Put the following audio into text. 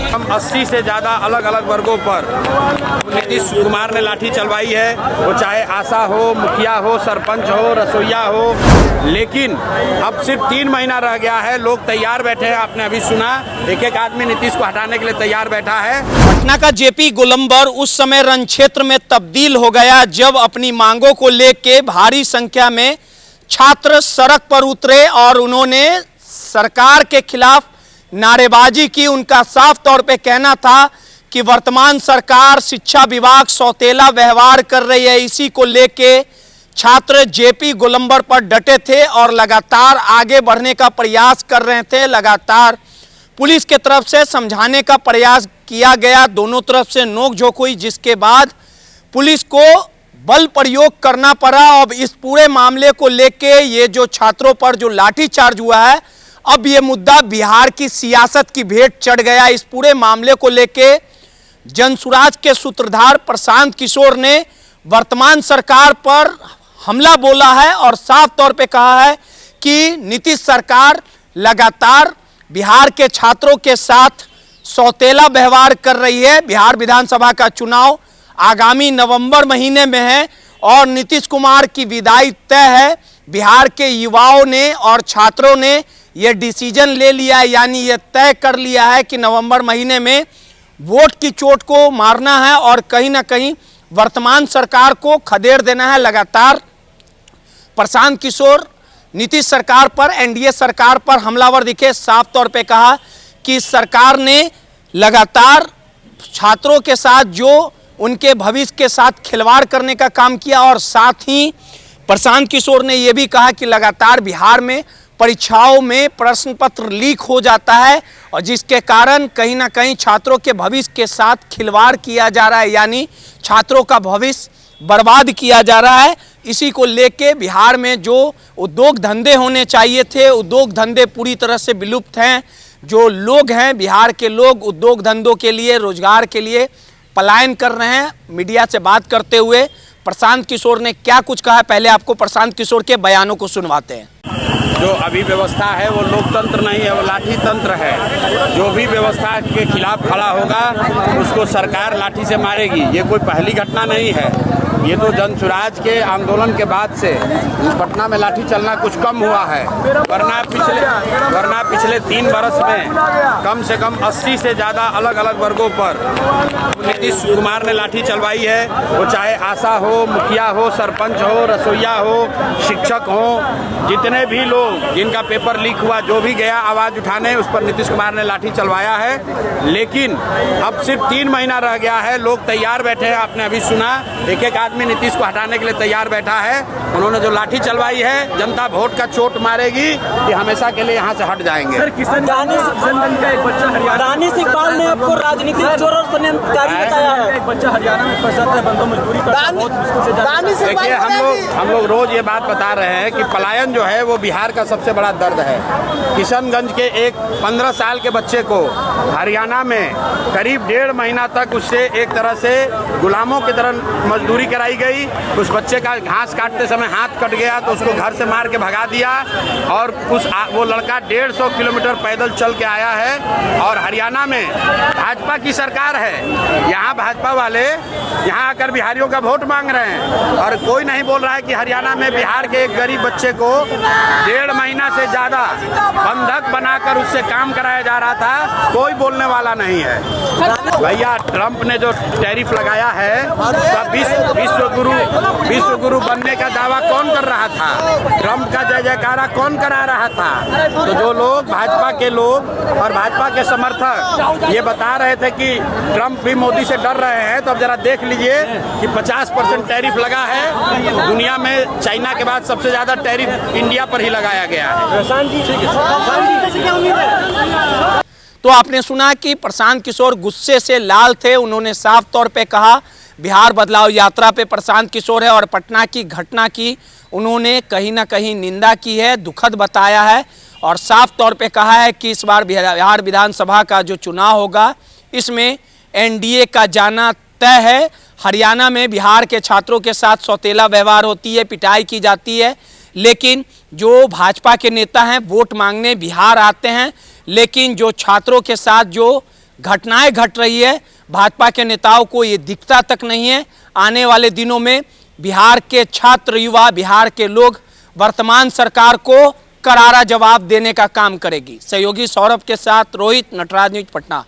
हम 80 से ज़्यादा अलग अलग वर्गों पर नीतीश कुमार ने लाठी चलवाई है, वो चाहे आशा हो, मुखिया हो, सरपंच हो, रसोईया हो। लेकिन अब सिर्फ 3 महीना रह गया है, लोग तैयार बैठे हैं। आपने अभी सुना, एक एक आदमी नीतीश को हटाने के लिए तैयार बैठा है। पटना का जेपी गोलंबर उस समय रण क्षेत्र में तब्दील हो गया जब अपनी मांगों को लेकर भारी संख्या में छात्र सड़क पर उतरे और उन्होंने सरकार के खिलाफ नारेबाजी की। उनका साफ तौर पे कहना था कि वर्तमान सरकार शिक्षा विभाग सौतेला व्यवहार कर रही है। इसी को लेके छात्र जेपी गोलंबर पर डटे थे और लगातार आगे बढ़ने का प्रयास कर रहे थे। लगातार पुलिस के तरफ से समझाने का प्रयास किया गया, दोनों तरफ से नोकझोंक हुई, जिसके बाद पुलिस को बल प्रयोग करना पड़ा। अब इस पूरे मामले को लेके ये जो छात्रों पर जो लाठीचार्ज हुआ है, अब ये मुद्दा बिहार की सियासत की भेंट चढ़ गया। इस पूरे मामले को लेके जनसुराज के सूत्रधार प्रशांत किशोर ने वर्तमान सरकार पर हमला बोला है और साफ तौर पे कहा है कि नीतीश सरकार लगातार बिहार के छात्रों के साथ सौतेला व्यवहार कर रही है। बिहार विधानसभा का चुनाव आगामी नवंबर महीने में है और नीतीश कुमार की विदाई तय है। बिहार के युवाओं ने और छात्रों ने यह डिसीजन ले लिया है, यानी यह तय कर लिया है कि नवंबर महीने में वोट की चोट को मारना है और कहीं ना कहीं वर्तमान सरकार को खदेड़ देना है। लगातार प्रशांत किशोर नीतीश सरकार पर, एनडीए सरकार पर हमलावर दिखे। साफ तौर पे कहा कि सरकार ने लगातार छात्रों के साथ जो उनके भविष्य के साथ खिलवाड़ करने का काम किया और साथ ही प्रशांत किशोर ने यह भी कहा कि लगातार बिहार में परीक्षाओं में प्रश्न पत्र लीक हो जाता है और जिसके कारण कहीं ना कहीं छात्रों के भविष्य के साथ खिलवाड़ किया जा रहा है, यानी छात्रों का भविष्य बर्बाद किया जा रहा है। इसी को लेके बिहार में जो उद्योग धंधे होने चाहिए थे, उद्योग धंधे पूरी तरह से विलुप्त हैं। जो लोग हैं, बिहार के लोग उद्योग धंधों के लिए, रोजगार के लिए पलायन कर रहे हैं। मीडिया से बात करते हुए प्रशांत किशोर ने क्या कुछ कहा, पहले आपको प्रशांत किशोर के बयानों को सुनवाते हैं। जो अभी व्यवस्था है वो लोकतंत्र नहीं है, वो लाठी तंत्र है। जो भी व्यवस्था के खिलाफ खड़ा होगा उसको सरकार लाठी से मारेगी। ये कोई पहली घटना नहीं है, ये तो जनसुराज के आंदोलन के बाद से पटना में लाठी चलना कुछ कम हुआ है। वरना पिछले 3 बरस में कम से कम 80 से ज़्यादा अलग अलग वर्गों पर नीतीश कुमार ने लाठी चलवाई है। वो चाहे आशा हो, मुखिया हो, सरपंच हो, रसोईया हो, शिक्षक हो, जितने भी लोग जिनका पेपर लीक हुआ, जो भी गया आवाज़ उठाने, उस पर नीतीश कुमार ने लाठी चलवाया है। लेकिन अब सिर्फ 3 महीना रह गया है, लोग तैयार बैठे हैं। आपने अभी सुना, एक एक आदमी नीतीश को हटाने के लिए तैयार बैठा है। उन्होंने जो लाठी चलवाई है, जनता वोट का चोट मारेगी कि हमेशा के लिए यहाँ से हट जाएंगे। सर, किशनगंज का एक बच्चा हरियाणा इकबाल ने आपको राजनीतिक चोर और षड्यंत्रकारी बताया है। एक बच्चा हरियाणा में फंसा था, बंदों मजदूरी करता है, बहुत मुश्किल से जाता है। देखिए, हम लोग रोज ये बात बता रहे हैं कि पलायन जो है वो बिहार का सबसे बड़ा दर्द है। किशनगंज के एक 15 साल के बच्चे को हरियाणा में करीब 1.5 महीना तक उससे एक तरह से गुलामों की तरह मजदूरी कराई गई। उस बच्चे का घास काटते समय हाथ कट गया तो उसको घर से मार के भगा दिया और वो लड़का 150 किलोमीटर पैदल चल के आया है। और हरियाणा में भाजपा की सरकार है, यहाँ भाजपा वाले यहाँ आकर बिहारियों का वोट मांग रहे हैं और कोई नहीं बोल रहा है कि हरियाणा में बिहार के एक गरीब बच्चे को 1.5 महीना से ज़्यादा बंधक बनाकर उससे काम कराया जा रहा था। कोई बोलने वाला नहीं है। भैया, ट्रंप ने जो टैरिफ लगाया है, विश्व गुरु बनने का दावा कौन कर रहा था? ट्रंप का जय जयकारा कौन करा रहा था? तो जो लोग भाजपा के लोग और भाजपा के समर्थक ये बता रहे थे कि ट्रंप भी मोदी से डर रहे हैं, तो अब जरा देख लीजिए कि 50% टैरिफ लगा है। दुनिया में चाइना के बाद सबसे ज़्यादा टैरिफ इंडिया पर ही लगाया गया है। तो आपने सुना कि प्रशांत किशोर गुस्से से लाल थे। उन्होंने साफ तौर पे कहा, बिहार बदलाव यात्रा पे प्रशांत किशोर है और पटना की घटना की उन्होंने कहीं ना कहीं निंदा की है, दुखद बताया है और साफ तौर पे कहा है कि इस बार बिहार विधानसभा का जो चुनाव होगा इसमें एनडीए का जाना तय है। हरियाणा में बिहार के छात्रों के साथ सौतेला व्यवहार होती है, पिटाई की जाती है, लेकिन जो भाजपा के नेता हैं वोट मांगने बिहार आते हैं, लेकिन जो छात्रों के साथ जो घटनाएं घट रही है भाजपा के नेताओं को ये दिखता तक नहीं है। आने वाले दिनों में बिहार के छात्र युवा, बिहार के लोग वर्तमान सरकार को करारा जवाब देने का काम करेगी। सहयोगी सौरभ के साथ रोहित, नटराज न्यूज पटना।